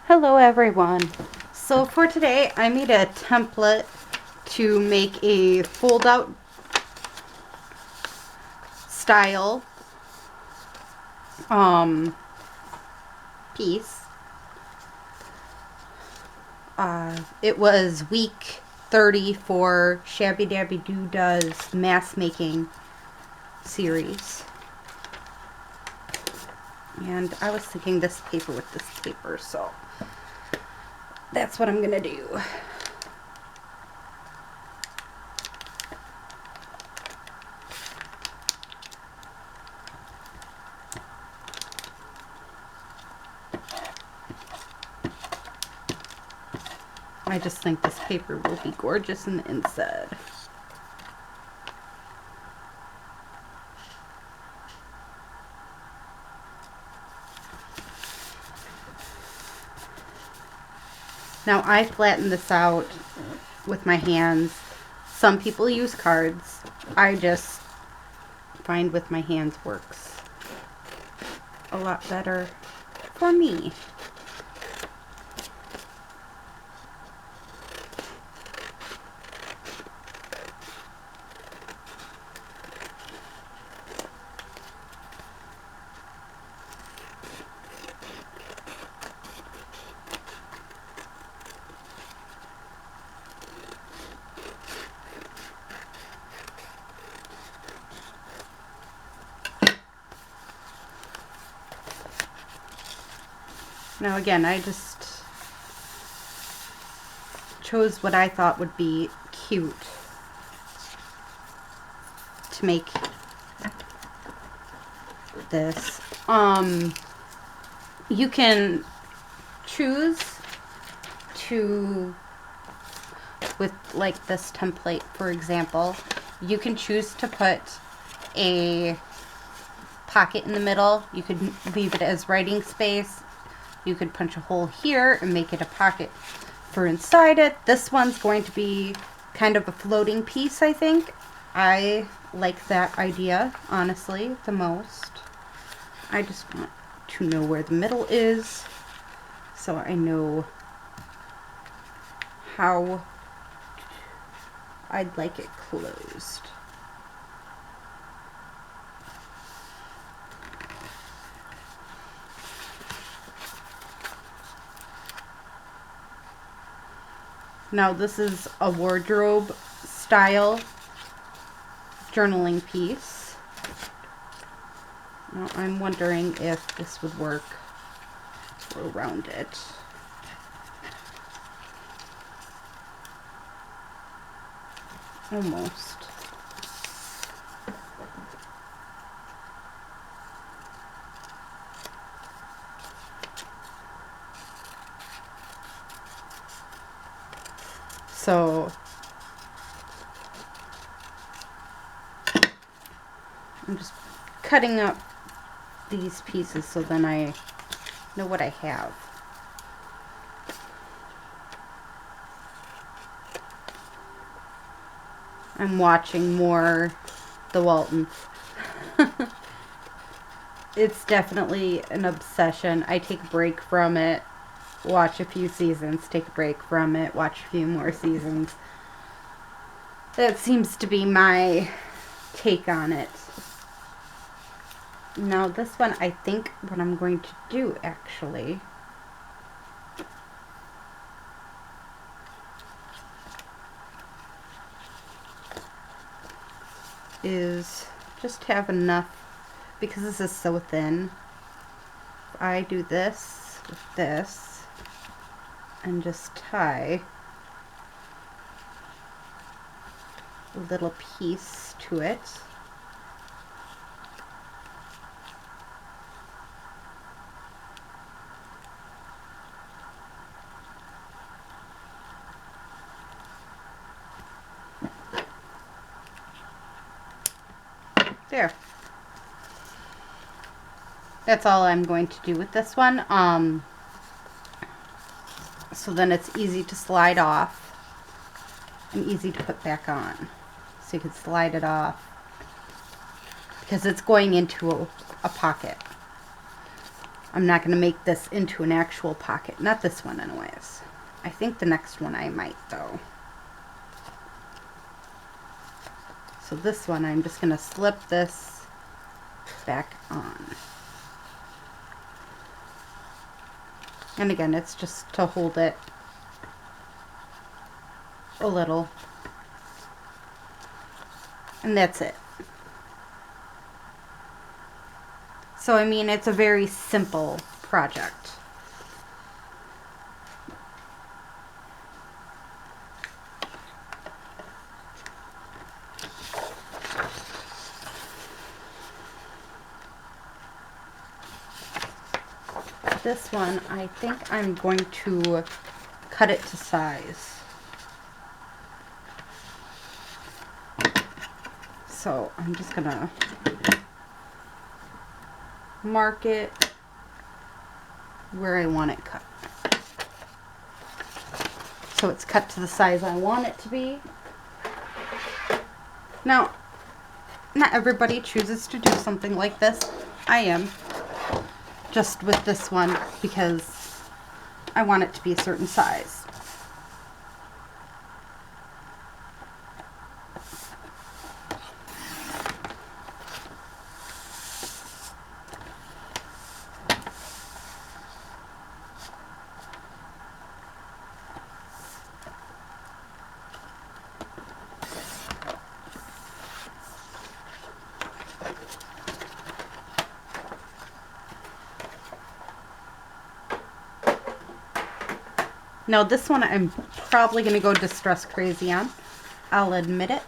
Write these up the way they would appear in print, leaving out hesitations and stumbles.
Hello everyone. So for today I made a template to make a fold out style piece. It was week 30 for Shabby Dabby Doo Does mask making series. And I was thinking this paper with this paper, so that's what I'm gonna do. I just think this paper will be gorgeous in the inside. Now I flatten this out with my hands. Some people use cards. I just find with my hands works a lot better for me. Now again, I just chose what I thought would be cute to make this. You can choose to, with like this template for example, you can choose to put a pocket in the middle. You could leave it as writing space. You could punch a hole here and make it a pocket for inside it. This one's going to be kind of a floating piece, I think. I like that idea, honestly, the most. I just want to know where the middle is so I know how I'd like it closed. Now this is a wardrobe style journaling piece. Now I'm wondering if this would work around it. Almost. So I'm just cutting up these pieces so then I know what I have. I'm watching more The Waltons. It's definitely an obsession. I take a break from it, watch a few seasons, take a break from it, watch a few more seasons. That seems to be my take on it. Now this one, I think what I'm going to do actually is just have enough, because this is so thin. I do this with this and just tie a little piece to it. There. That's all I'm going to do with this one. So then it's easy to slide off and easy to put back on. So you can slide it off because it's going into a pocket. I'm not going to make this into an actual pocket. Not this one anyways. I think the next one I might though. So this one I'm just going to slip this back on. And again, it's just to hold it a little. And that's it. So I mean, it's a very simple project. This one, I think I'm going to cut it to size. So I'm just gonna mark it where I want it cut. So it's cut to the size I want it to be. Now, not everybody chooses to do something like this. I am. Just with this one because I want it to be a certain size. Now this one I'm probably going to go distress crazy on. I'll admit it.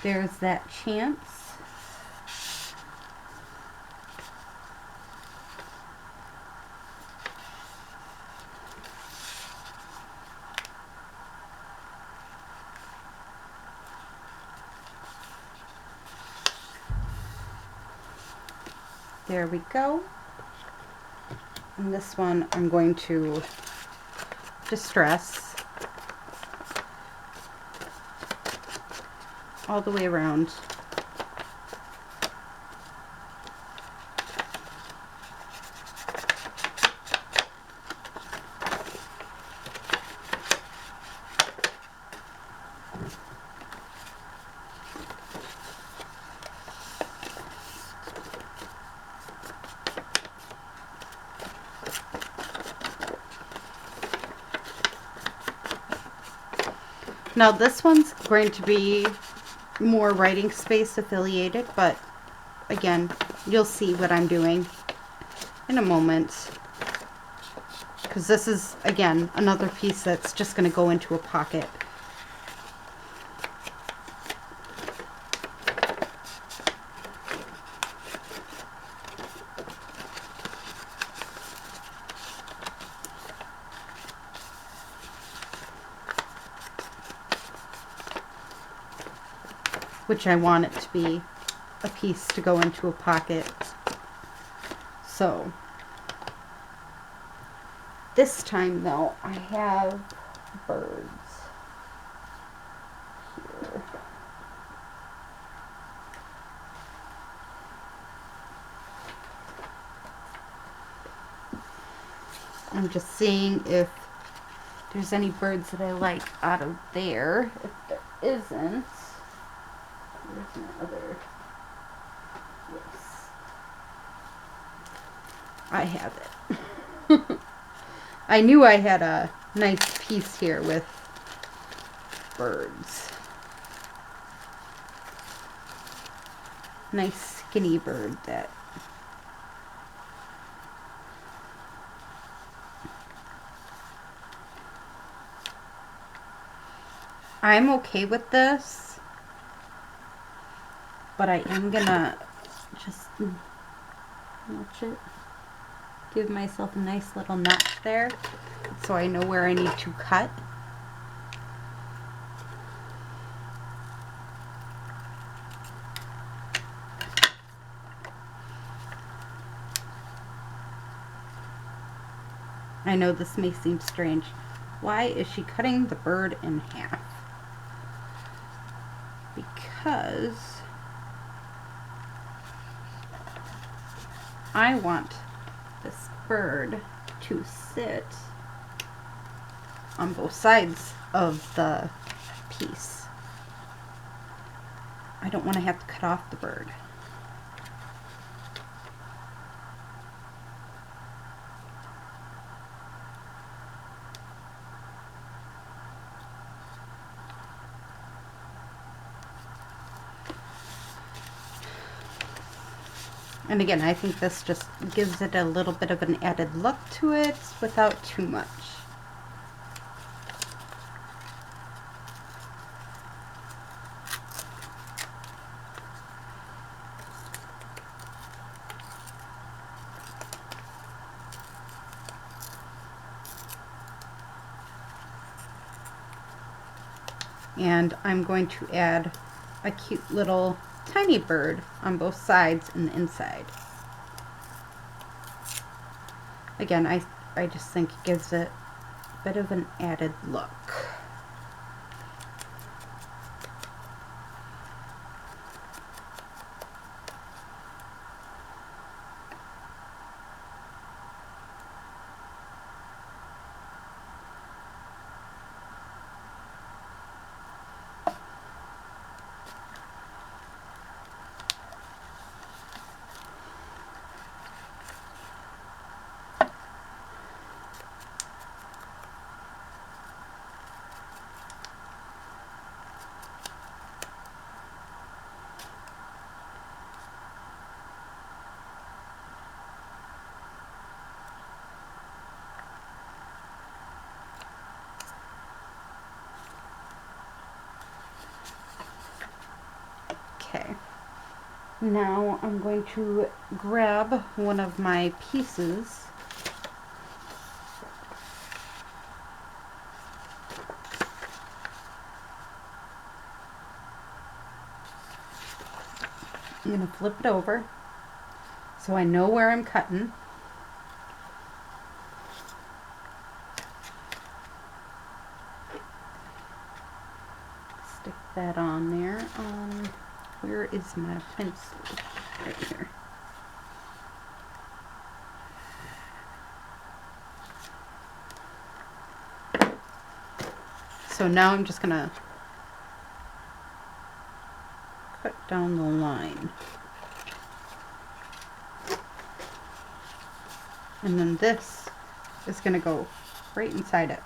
There's that chance. There we go. And this one I'm going to distress all the way around. Now this one's going to be more writing space affiliated, but again, you'll see what I'm doing in a moment. Because this is, again, another piece that's just going to go into a pocket. Which I want it to be a piece to go into a pocket. So this time though, I have birds here. I'm just seeing if there's any birds that I like out of there. If there isn't, where's my other? Yes. I have it. I knew I had a nice piece here with birds. Nice skinny bird that I'm okay with this, but I am gonna just notch it. Give myself a nice little notch there so I know where I need to cut. I know this may seem strange. Why is she cutting the bird in half? because I want this bird to sit on both sides of the piece. I don't want to have to cut off the bird. And again, I think this just gives it a little bit of an added look to it without too much. And I'm going to add a cute little tiny bird on both sides and the inside. Again, I just think it gives it a bit of an added look. Okay, now I'm going to grab one of my pieces I'm going to flip it over so I know where I'm cutting. Stick that on there. Where is my pencil? Right here. So now I'm just going to cut down the line. And then this is going to go right inside it.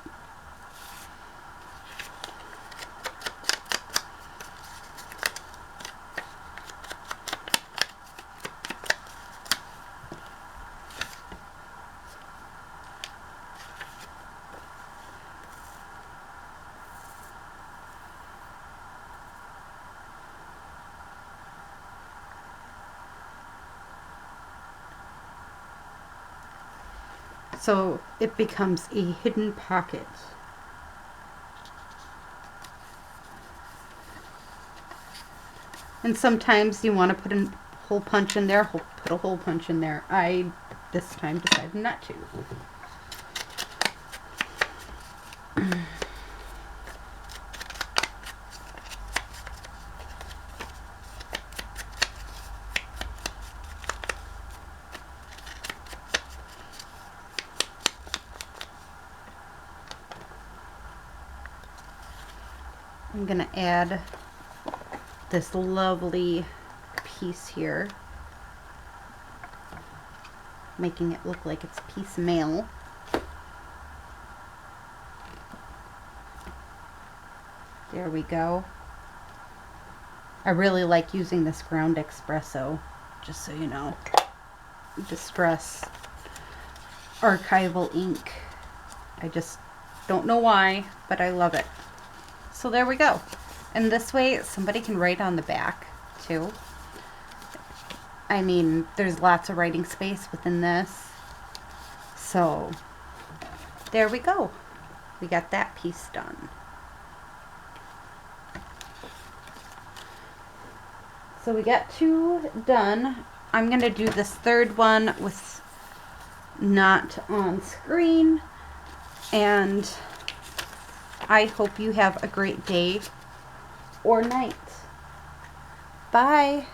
So it becomes a hidden pocket. And sometimes you want to put a hole punch in there, put a hole punch in there. I this time decided not to. I'm going to add this lovely piece here, making it look like it's piecemeal. There we go. I really like using this ground espresso, just so you know. Distress archival ink. I just don't know why, but I love it. So there we go. And this way somebody can write on the back too. I mean, there's lots of writing space within this. So there we go. We got that piece done. So we got 2 done. I'm going to do this third one with not on screen. And I hope you have a great day or night. Bye.